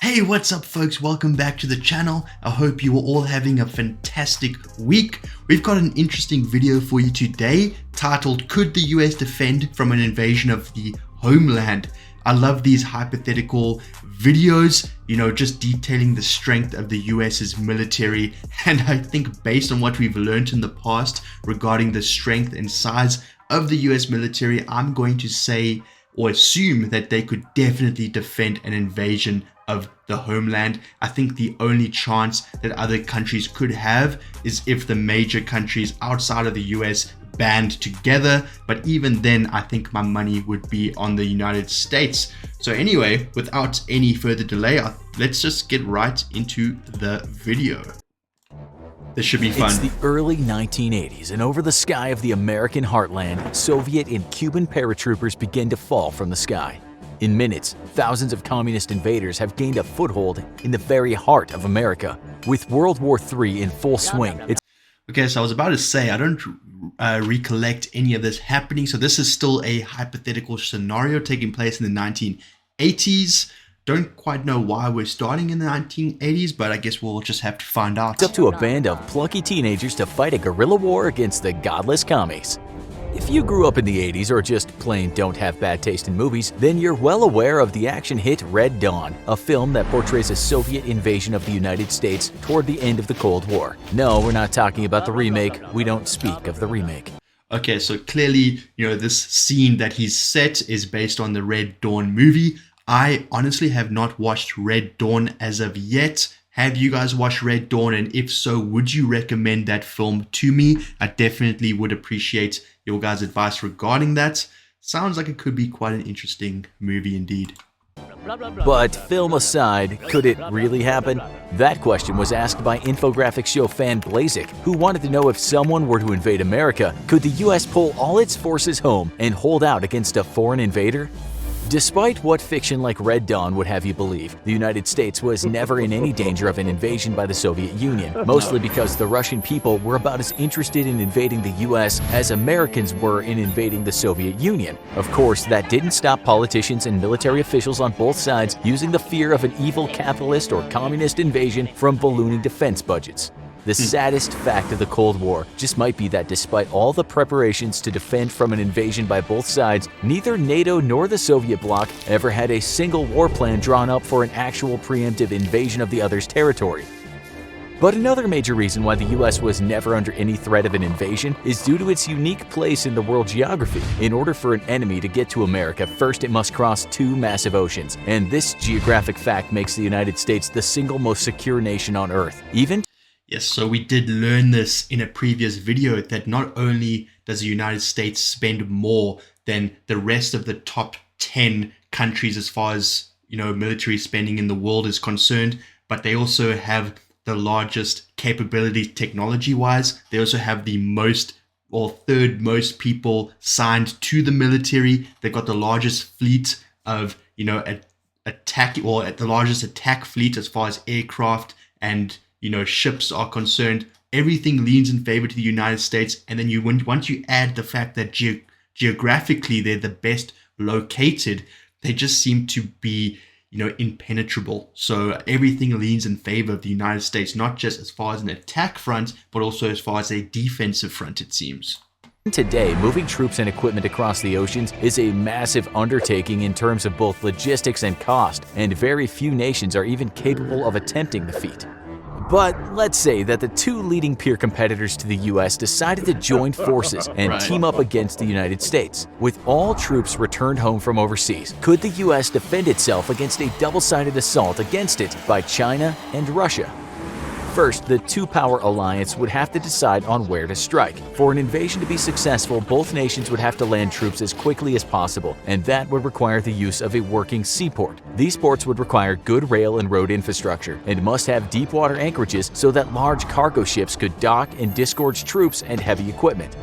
Hey, what's up folks? Welcome back to the channel. I hope you are all having a fantastic week. We've got an interesting video for you today titled, Could the US Defend from an Invasion of the Homeland? I love these hypothetical videos, just detailing the strength of the US's military. And I think based on what we've learned in the past regarding the strength and size of the US military, I'm going to say or assume that they could definitely defend an invasion of the homeland. I think the only chance that other countries could have is if the major countries outside of the US band together, but even then I think my money would be on the United States. So anyway, without any further delay, let's just get right into the video. This should be fun. It's the early 1980s, and over the sky of the American heartland, Soviet and Cuban paratroopers begin to fall from the sky. In minutes, thousands of communist invaders have gained a foothold in the very heart of America. With World War III in full swing, Okay, so I was about to say, I don't recollect any of this happening. So this is still a hypothetical scenario taking place in the 1980s. Don't quite know why we're starting in the 1980s, but I guess we'll just have to find out. It's up to a band of plucky teenagers to fight a guerrilla war against the godless commies. If you grew up in the 80s or just plain don't have bad taste in movies, then you're well aware of the action hit Red Dawn, a film that portrays a Soviet invasion of the United States toward the end of the Cold War. No, we're not talking about the remake. We don't speak of the remake. Okay, so clearly, this scene that he's set is based on the Red Dawn movie. I honestly have not watched Red Dawn as of yet. Have you guys watched Red Dawn? And if so, would you recommend that film to me? I definitely would appreciate your guys' advice regarding that. Sounds like it could be quite an interesting movie indeed. But film aside, could it really happen? That question was asked by infographics show fan Blazik, who wanted to know if someone were to invade America, could the US pull all its forces home and hold out against a foreign invader? Despite what fiction like Red Dawn would have you believe, the United States was never in any danger of an invasion by the Soviet Union, mostly because the Russian people were about as interested in invading the US as Americans were in invading the Soviet Union. Of course, that didn't stop politicians and military officials on both sides using the fear of an evil capitalist or communist invasion from ballooning defense budgets. The saddest fact of the Cold War just might be that despite all the preparations to defend from an invasion by both sides, neither NATO nor the Soviet bloc ever had a single war plan drawn up for an actual preemptive invasion of the other's territory. But another major reason why the US was never under any threat of an invasion is due to its unique place in the world geography. In order for an enemy to get to America, first it must cross two massive oceans, and this geographic fact makes the United States the single most secure nation on Earth. Yes, so we did learn this in a previous video that not only does the United States spend more than the rest of the top 10 countries as far as, military spending in the world is concerned, but they also have the largest capabilities technology-wise. They also have the most or third most people signed to the military. They've got the largest fleet of, attack or the largest attack fleet as far as aircraft and ships are concerned. Everything leans in favor to the United States. And then once you add the fact that geographically they're the best located, they just seem to be, impenetrable. So everything leans in favor of the United States, not just as far as an attack front, but also as far as a defensive front, it seems. Today, moving troops and equipment across the oceans is a massive undertaking in terms of both logistics and cost, and very few nations are even capable of attempting the feat. But let's say that the two leading peer competitors to the US decided to join forces and team up against the United States. With all troops returned home from overseas, could the US defend itself against a double-sided assault against it by China and Russia? First, the two-power alliance would have to decide on where to strike. For an invasion to be successful, both nations would have to land troops as quickly as possible, and that would require the use of a working seaport. These ports would require good rail and road infrastructure, and must have deep-water anchorages so that large cargo ships could dock and disgorge troops and heavy equipment.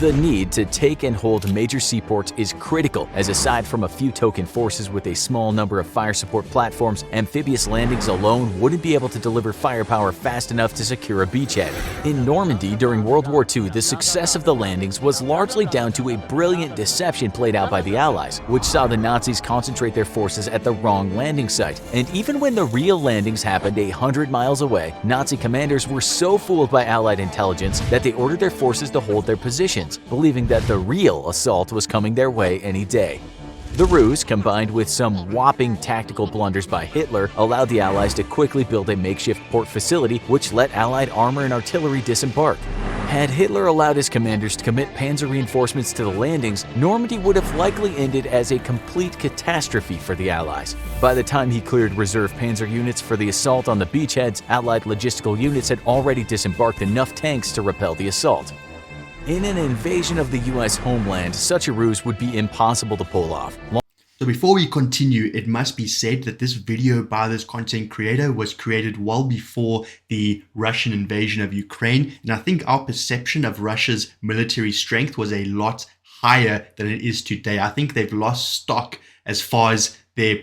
The need to take and hold major seaports is critical, as aside from a few token forces with a small number of fire support platforms, amphibious landings alone wouldn't be able to deliver firepower fast enough to secure a beachhead. In Normandy during World War II, the success of the landings was largely down to a brilliant deception played out by the Allies, which saw the Nazis concentrate their forces at the wrong landing site. And even when the real landings happened 100 miles away, Nazi commanders were so fooled by Allied intelligence that they ordered their forces to hold their positions, believing that the real assault was coming their way any day. The ruse, combined with some whopping tactical blunders by Hitler, allowed the Allies to quickly build a makeshift port facility which let Allied armor and artillery disembark. Had Hitler allowed his commanders to commit panzer reinforcements to the landings, Normandy would have likely ended as a complete catastrophe for the Allies. By the time he cleared reserve panzer units for the assault on the beachheads, Allied logistical units had already disembarked enough tanks to repel the assault. In an invasion of the US homeland, such a ruse would be impossible to pull off. So before we continue, it must be said that this video by this content creator was created well before the Russian invasion of Ukraine, and I think our perception of Russia's military strength was a lot higher than it is today. I think they've lost stock as far as their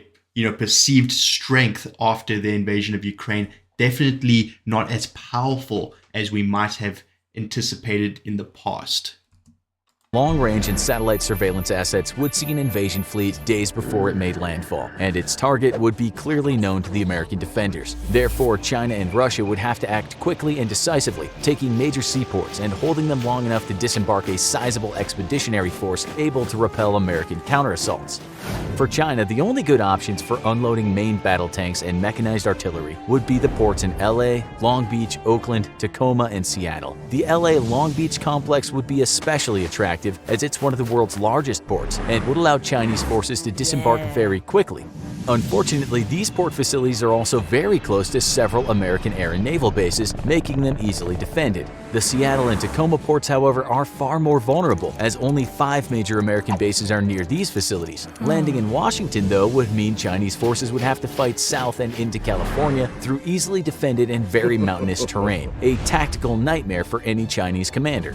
perceived strength after the invasion of Ukraine. Definitely not as powerful as we might have anticipated in the past. Long-range and satellite surveillance assets would see an invasion fleet days before it made landfall, and its target would be clearly known to the American defenders. Therefore, China and Russia would have to act quickly and decisively, taking major seaports and holding them long enough to disembark a sizable expeditionary force able to repel American counterassaults. For China, the only good options for unloading main battle tanks and mechanized artillery would be the ports in LA, Long Beach, Oakland, Tacoma, and Seattle. The LA Long Beach complex would be especially attractive as it's one of the world's largest ports and would allow Chinese forces to disembark very quickly. Unfortunately, these port facilities are also very close to several American air and naval bases, making them easily defended. The Seattle and Tacoma ports, however, are far more vulnerable, as only 5 major American bases are near these facilities. Landing in Washington, though, would mean Chinese forces would have to fight south and into California through easily defended and very mountainous terrain, a tactical nightmare for any Chinese commander.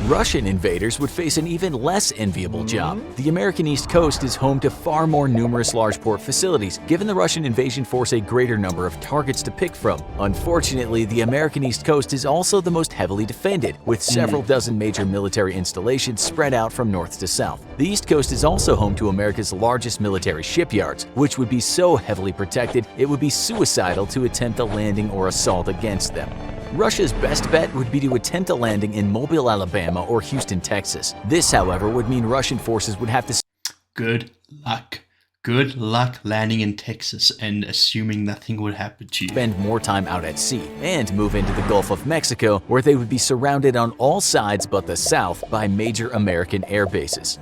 Russian invaders would face an even less enviable job. The American East Coast is home to far more numerous large port facilities, giving the Russian invasion force a greater number of targets to pick from. Unfortunately, the American East Coast is also the most heavily defended, with several dozen major military installations spread out from north to south. The East Coast is also home to America's largest military shipyards, which would be so heavily protected it would be suicidal to attempt a landing or assault against them. Russia's best bet would be to attempt a landing in Mobile, Alabama or Houston, Texas. This, however, would mean Russian forces would have to Good luck. Good luck landing in Texas and assuming nothing would happen to you. Spend more time out at sea and move into the Gulf of Mexico, where they would be surrounded on all sides but the south by major American air bases.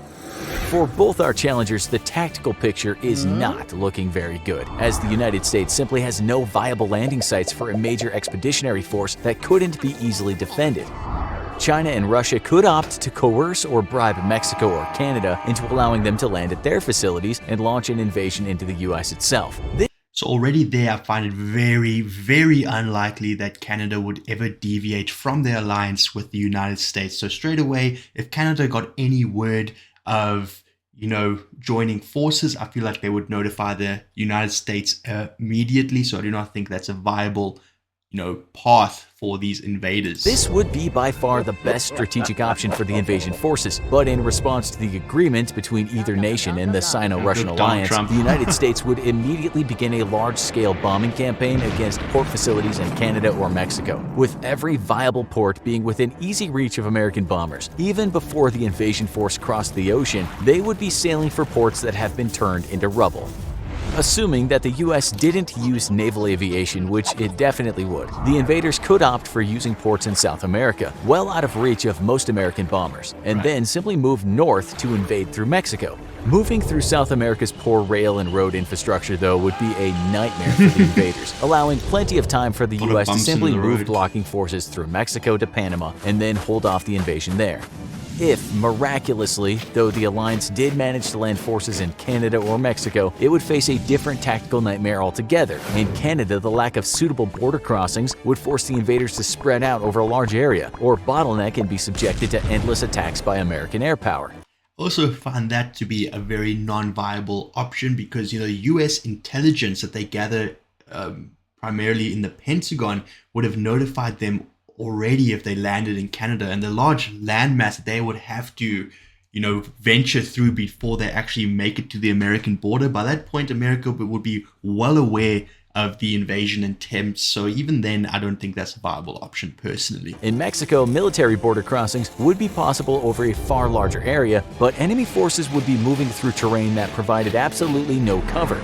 For both our challengers, the tactical picture is not looking very good, as the United States simply has no viable landing sites for a major expeditionary force that couldn't be easily defended. China and Russia could opt to coerce or bribe Mexico or Canada into allowing them to land at their facilities and launch an invasion into the US itself. So already there, I find it very, very unlikely that Canada would ever deviate from their alliance with the United States. So straight away, if Canada got any word of joining forces, I feel like they would notify the United States immediately. So I do not think that's a viable, path for these invaders. This would be by far the best strategic option for the invasion forces, but in response to the agreement between either nation and the Sino-Russian alliance, the United States would immediately begin a large-scale bombing campaign against port facilities in Canada or Mexico, with every viable port being within easy reach of American bombers. Even before the invasion force crossed the ocean, they would be sailing for ports that have been turned into rubble. Assuming that the US didn't use naval aviation, which it definitely would, the invaders could opt for using ports in South America, well out of reach of most American bombers, and then simply move north to invade through Mexico. Moving through South America's poor rail and road infrastructure, though, would be a nightmare for the invaders, allowing plenty of time for the US to simply move blocking forces through Mexico to Panama and then hold off the invasion there. If, miraculously, though the alliance did manage to land forces in Canada or Mexico, it would face a different tactical nightmare altogether. In Canada, the lack of suitable border crossings would force the invaders to spread out over a large area, or bottleneck and be subjected to endless attacks by American air power. Also find that to be a very non-viable option because, US intelligence that they gather primarily in the Pentagon would have notified them already if they landed in Canada, and the large landmass that they would have to, venture through before they actually make it to the American border. By that point, America would be well aware of the invasion attempts, so even then, I don't think that's a viable option personally. In Mexico, military border crossings would be possible over a far larger area, but enemy forces would be moving through terrain that provided absolutely no cover.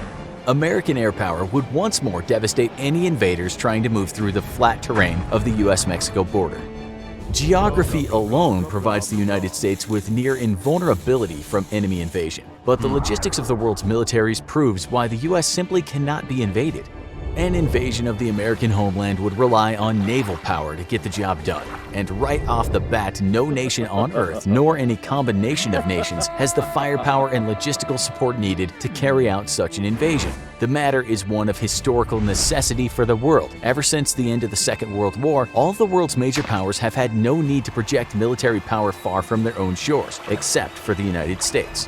American air power would once more devastate any invaders trying to move through the flat terrain of the US-Mexico border. Geography alone provides the United States with near invulnerability from enemy invasion, but the logistics of the world's militaries proves why the US simply cannot be invaded. An invasion of the American homeland would rely on naval power to get the job done. And right off the bat, no nation on Earth, nor any combination of nations, has the firepower and logistical support needed to carry out such an invasion. The matter is one of historical necessity for the world. Ever since the end of the Second World War, all of the world's major powers have had no need to project military power far from their own shores, except for the United States.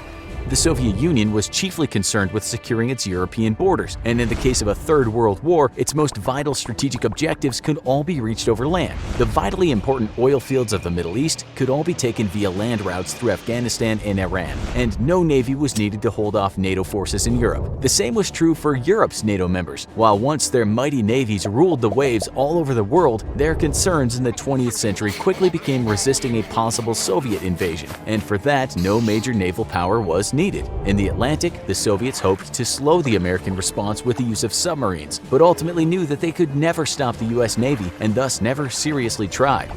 The Soviet Union was chiefly concerned with securing its European borders, and in the case of a Third World War, its most vital strategic objectives could all be reached over land. The vitally important oil fields of the Middle East could all be taken via land routes through Afghanistan and Iran, and no navy was needed to hold off NATO forces in Europe. The same was true for Europe's NATO members. While once their mighty navies ruled the waves all over the world, their concerns in the 20th century quickly became resisting a possible Soviet invasion, and for that, no major naval power was needed. In the Atlantic, the Soviets hoped to slow the American response with the use of submarines, but ultimately knew that they could never stop the US Navy and thus never seriously tried.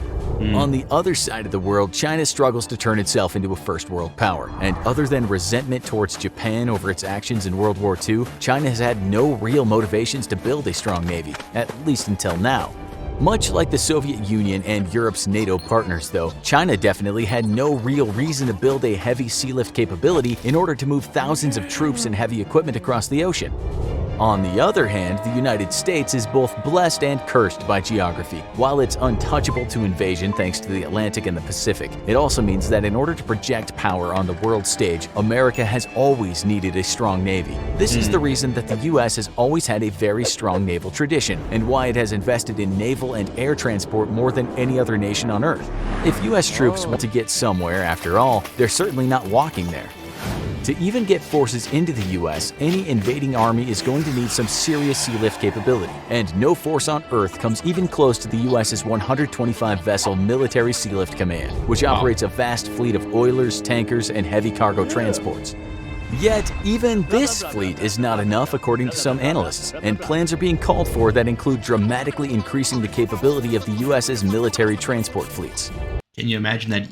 On the other side of the world, China struggles to turn itself into a first world power, and other than resentment towards Japan over its actions in World War II, China has had no real motivations to build a strong navy, at least until now. Much like the Soviet Union and Europe's NATO partners, though, China definitely had no real reason to build a heavy sea lift capability in order to move thousands of troops and heavy equipment across the ocean. On the other hand, the United States is both blessed and cursed by geography. While it's untouchable to invasion thanks to the Atlantic and the Pacific, it also means that in order to project power on the world stage, America has always needed a strong navy. This is the reason that the US has always had a very strong naval tradition, and why it has invested in naval and air transport more than any other nation on Earth. If US troops want to get somewhere, after all, they're certainly not walking there. To even get forces into the US, any invading army is going to need some serious sea lift capability, and no force on Earth comes even close to the US's 125-vessel Military Sea Lift Command, which operates a vast fleet of oilers, tankers, and heavy cargo transports. Yet, even this fleet is not enough according to some analysts, and plans are being called for that include dramatically increasing the capability of the US's military transport fleets. Can you imagine that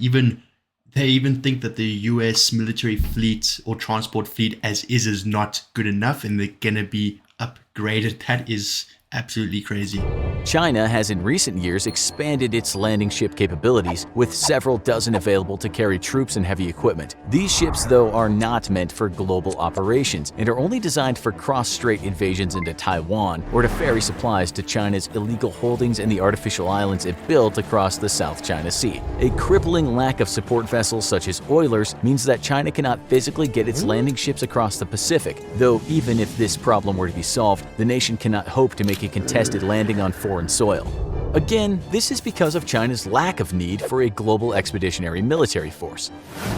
they even think that the US military fleet or transport fleet as is not good enough and they're gonna be upgraded? That is absolutely crazy. China has in recent years expanded its landing ship capabilities, with several dozen available to carry troops and heavy equipment. These ships, though, are not meant for global operations and are only designed for cross-strait invasions into Taiwan or to ferry supplies to China's illegal holdings in the artificial islands it built across the South China Sea. A crippling lack of support vessels such as oilers means that China cannot physically get its landing ships across the Pacific, though even if this problem were to be solved, the nation cannot hope to make a contested landing on foreign soil. Again, this is because of China's lack of need for a global expeditionary military force.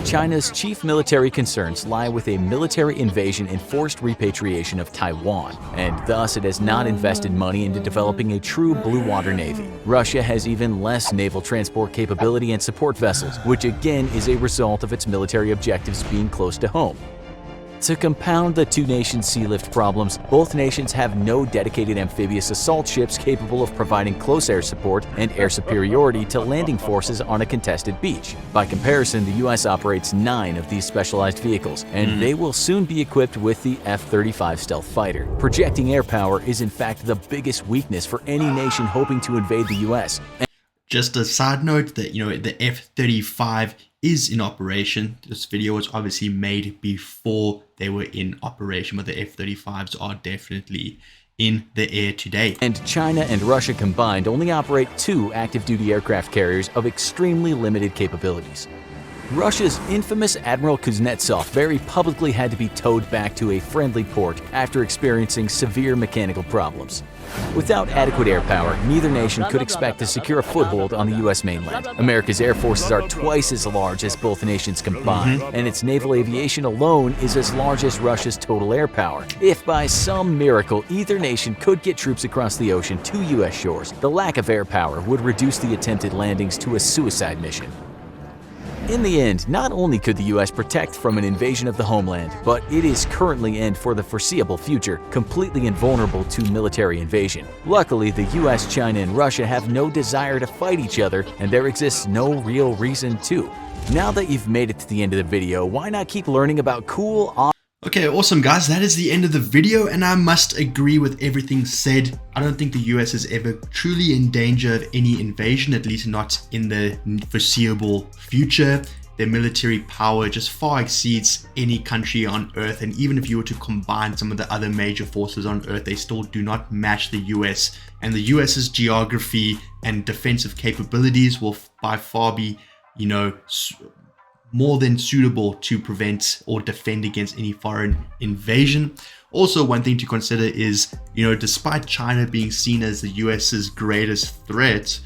China's chief military concerns lie with a military invasion and forced repatriation of Taiwan, and thus it has not invested money into developing a true blue water navy. Russia has even less naval transport capability and support vessels, which again is a result of its military objectives being close to home. To compound the two nations' sea lift problems, both nations have no dedicated amphibious assault ships capable of providing close air support and air superiority to landing forces on a contested beach. By comparison, the US operates 9 of these specialized vehicles, and they will soon be equipped with the F-35 stealth fighter. Projecting air power is in fact the biggest weakness for any nation hoping to invade the US. Just a side note that, the F-35 is in operation. This video was obviously made before they were in operation, but the F-35s are definitely in the air today. And China and Russia combined only operate 2 active-duty aircraft carriers of extremely limited capabilities. Russia's infamous Admiral Kuznetsov very publicly had to be towed back to a friendly port after experiencing severe mechanical problems. Without adequate air power, neither nation could expect to secure a foothold on the U.S. mainland. America's air forces are twice as large as both nations combined, and its naval aviation alone is as large as Russia's total air power. If by some miracle either nation could get troops across the ocean to U.S. shores, the lack of air power would reduce the attempted landings to a suicide mission. In the end, not only could the U.S. protect from an invasion of the homeland, but it is currently and for the foreseeable future completely invulnerable to military invasion. Luckily, the U.S., China, and Russia have no desire to fight each other, and there exists no real reason to. Now that you've made it to the end of the video, why not keep learning about cool, Okay, awesome guys, that is the end of the video, and I must agree with everything said. I don't think the US is ever truly in danger of any invasion, at least not in the foreseeable future. Their military power just far exceeds any country on Earth, and even if you were to combine some of the other major forces on Earth, they still do not match the US. And the US's geography and defensive capabilities will by far be, you know, more than suitable to prevent or defend against any foreign invasion. Also, one thing to consider is, you know, despite China being seen as the US's greatest threat,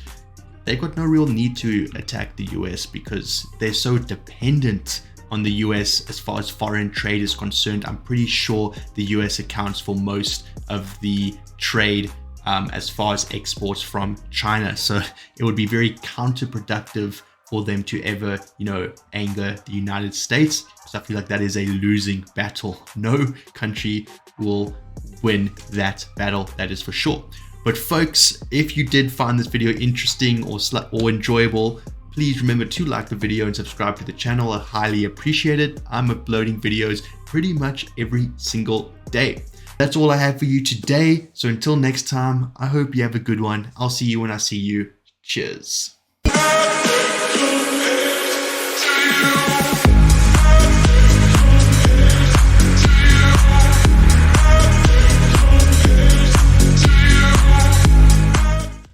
they've got no real need to attack the US because they're so dependent on the US as far as foreign trade is concerned. I'm pretty sure the US accounts for most of the trade as far as exports from China. So it would be very counterproductive for them to ever, you know, anger the United States. So I feel like that is a losing battle. No country will win that battle, that is for sure. But folks, if you did find this video interesting or enjoyable, please remember to like the video and subscribe to the channel. I highly appreciate it. I'm uploading videos pretty much every single day. That's all I have for you today. So until next time, I hope you have a good one. I'll see you when I see you. Cheers. You